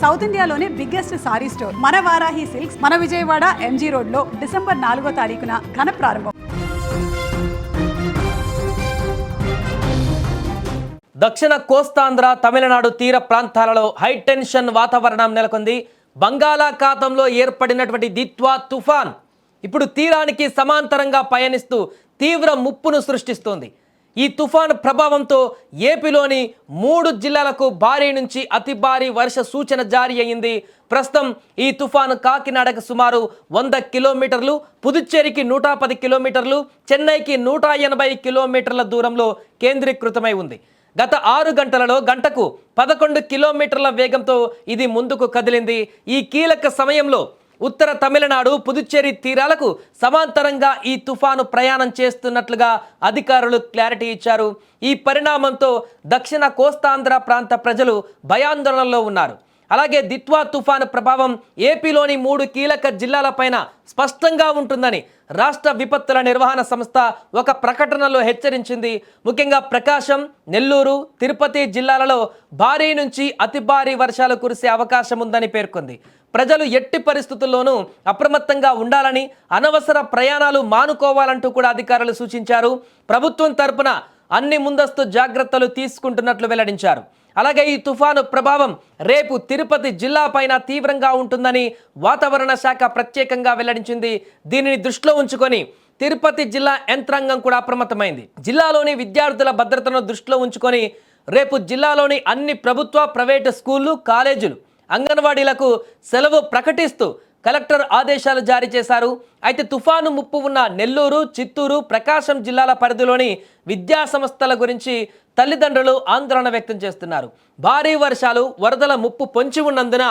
South ఇండియాలోనే biggest sorry store మన Varahi silks మన విజయవాడ ఎంజీ రోడ్ లో డిసెంబర్ 4వ తారీఖున ఘన ప్రారంభం. దక్షిణ కోస్తాంధ్ర తమిళనాడు తీర ప్రాంతాలలో హై టెన్షన్ వాతావరణం నెలకొంది. బంగాళాఖాతంలో ఏర్పడినటువంటి దిత్వా తుఫాన్ ఇప్పుడు తీరానికి సమాంతరంగా పయనిస్తూ తీవ్ర ముప్పును సృష్టిస్తోంది. ఈ తుఫాను ప్రభావంతో ఏపీలోని 3 జిల్లాలకు భారీ నుంచి అతి భారీ వర్ష సూచన జారీ అయింది. ప్రస్తుతం ఈ తుఫాను కాకినాడకు సుమారు 100 కిలోమీటర్లు, పుదుచ్చేరికి 110 కిలోమీటర్లు, చెన్నైకి 180 కిలోమీటర్ల దూరంలో కేంద్రీకృతమై ఉంది. గత 6 గంటలలో గంటకు 11 కిలోమీటర్ల వేగంతో ఇది ముందుకు కదిలింది. ఈ కీలక సమయంలో ఉత్తర తమిళనాడు, పుదుచ్చేరి తీరాలకు సమాంతరంగా ఈ తుఫాను ప్రయాణం చేస్తున్నట్లుగా అధికారులు క్లారిటీ ఇచ్చారు. ఈ పరిణామంతో దక్షిణ కోస్తాంధ్ర ప్రాంత ప్రజలు భయాందోళనలో ఉన్నారు. అలాగే దిత్వా తుఫాను ప్రభావం ఏపీలోని 3 కీలక జిల్లాలపైన స్పష్టంగా ఉంటుందని రాష్ట్ర విపత్తుల నిర్వహణ సంస్థ ఒక ప్రకటనలో హెచ్చరించింది. ముఖ్యంగా ప్రకాశం, నెల్లూరు, తిరుపతి జిల్లాలలో భారీ నుంచి అతి భారీ వర్షాలు కురిసే అవకాశం ఉందని పేర్కొంది. ప్రజలు ఎట్టి పరిస్థితుల్లోనూ అప్రమత్తంగా ఉండాలని, అనవసర ప్రయాణాలు మానుకోవాలంటూ కూడా అధికారులు సూచించారు. ప్రభుత్వం తరపున అన్ని ముందస్తు జాగ్రత్తలు తీసుకుంటున్నట్లు వెల్లడించారు. అలాగే ఈ తుఫాను ప్రభావం రేపు తిరుపతి జిల్లా పైన తీవ్రంగా ఉంటుందని వాతావరణ శాఖ ప్రత్యేకంగా వెల్లడించింది. దీనిని దృష్టిలో ఉంచుకొని తిరుపతి జిల్లా యంత్రాంగం కూడా అప్రమత్తమైంది. జిల్లాలోని విద్యార్థుల భద్రతను దృష్టిలో ఉంచుకొని రేపు జిల్లాలోని అన్ని ప్రభుత్వ, ప్రైవేటు స్కూళ్లు, కాలేజీలు, అంగన్వాడీలకు సెలవు ప్రకటిస్తూ కలెక్టర్ ఆదేశాలు జారీ చేశారు. అయితే తుఫాను ముప్పు ఉన్న నెల్లూరు, చిత్తూరు, ప్రకాశం జిల్లాల పరిధిలోని విద్యా సంస్థల గురించి తల్లిదండ్రులు ఆందోళన వ్యక్తం చేస్తున్నారు. భారీ వర్షాలు, వరదల ముప్పు పొంచి ఉన్నందున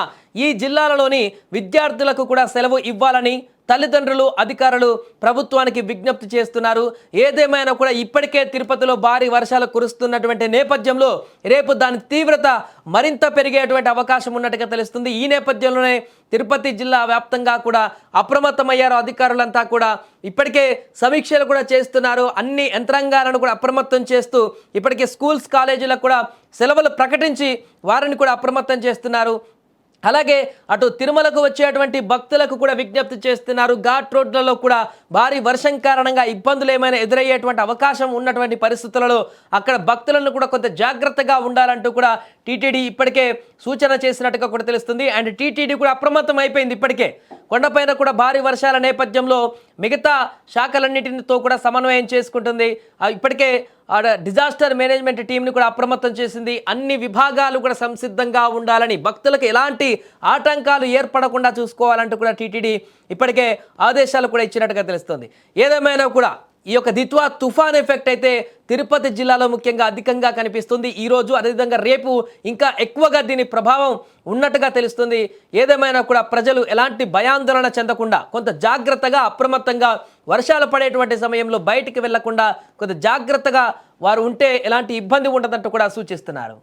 ఈ జిల్లాలలోని విద్యార్థులకు కూడా సెలవు ఇవ్వాలని తల్లిదండ్రులు, అధికారులు ప్రభుత్వానికి విజ్ఞప్తి చేస్తున్నారు. ఏదేమైనా కూడా ఇప్పటికే తిరుపతిలో భారీ వర్షాలు కురుస్తున్నటువంటి నేపథ్యంలో రేపు దాని తీవ్రత మరింత పెరిగేటువంటి అవకాశం ఉన్నట్టుగా తెలుస్తుంది. ఈ నేపథ్యంలోనే తిరుపతి జిల్లా వ్యాప్తంగా కూడా అప్రమత్తమయ్యారు అధికారులంతా కూడా. ఇప్పటికే సమీక్షలు కూడా చేస్తున్నారు. అన్ని యంత్రాంగాలను కూడా అప్రమత్తం చేస్తూ ఇప్పటికే స్కూల్స్, కాలేజీలకు కూడా సెలవులు ప్రకటించి వారిని కూడా అప్రమత్తం చేస్తున్నారు. అలాగే అటు తిరుమలకు వచ్చేటువంటి భక్తులకు కూడా విజ్ఞప్తి చేస్తున్నారు. ఘాట్ రోడ్లలో కూడా భారీ వర్షం కారణంగా ఇబ్బందులు ఏమైనా ఎదురయ్యేటువంటి అవకాశం ఉన్నటువంటి పరిస్థితులలో అక్కడ భక్తులను కూడా కొంత జాగ్రత్తగా ఉండాలంటూ కూడా టీటీడీ ఇప్పటికే సూచన చేసినట్టుగా కూడా తెలుస్తుంది. అండ్ టీటీడీ కూడా అప్రమత్తం అయిపోయింది. ఇప్పటికే కొండపైన కూడా భారీ వర్షాల నేపథ్యంలో మిగతా శాఖలన్నిటితో కూడా సమన్వయం చేసుకుంటుంది. ఇప్పటికే డిజాస్టర్ మేనేజ్మెంట్ టీంని కూడా అప్రమత్తం చేసింది. అన్ని విభాగాలు కూడా సంసిద్ధంగా ఉండాలని, భక్తులకు ఎలాంటి ఆటంకాలు ఏర్పడకుండా చూసుకోవాలంటూ కూడా టీటీడీ ఇప్పటికే ఆదేశాలు కూడా ఇచ్చినట్టుగా తెలుస్తుంది. ఏదేమైనా కూడా ఈ యొక్క దిత్వా తుఫాన్ ఎఫెక్ట్ అయితే తిరుపతి జిల్లాలో ముఖ్యంగా అధికంగా కనిపిస్తుంది. ఈరోజు అదేవిధంగా రేపు ఇంకా ఎక్కువగా దీని ప్రభావం ఉన్నట్టుగా తెలుస్తుంది. ఏదేమైనా కూడా ప్రజలు ఎలాంటి భయాందోళన చెందకుండా కొంత జాగ్రత్తగా, అప్రమత్తంగా వర్షాలు పడేటువంటి సమయంలో బయటికి వెళ్లకుండా కొంత జాగ్రత్తగా వారు ఉంటే ఎలాంటి ఇబ్బంది ఉండదంటూ కూడా సూచిస్తున్నారు.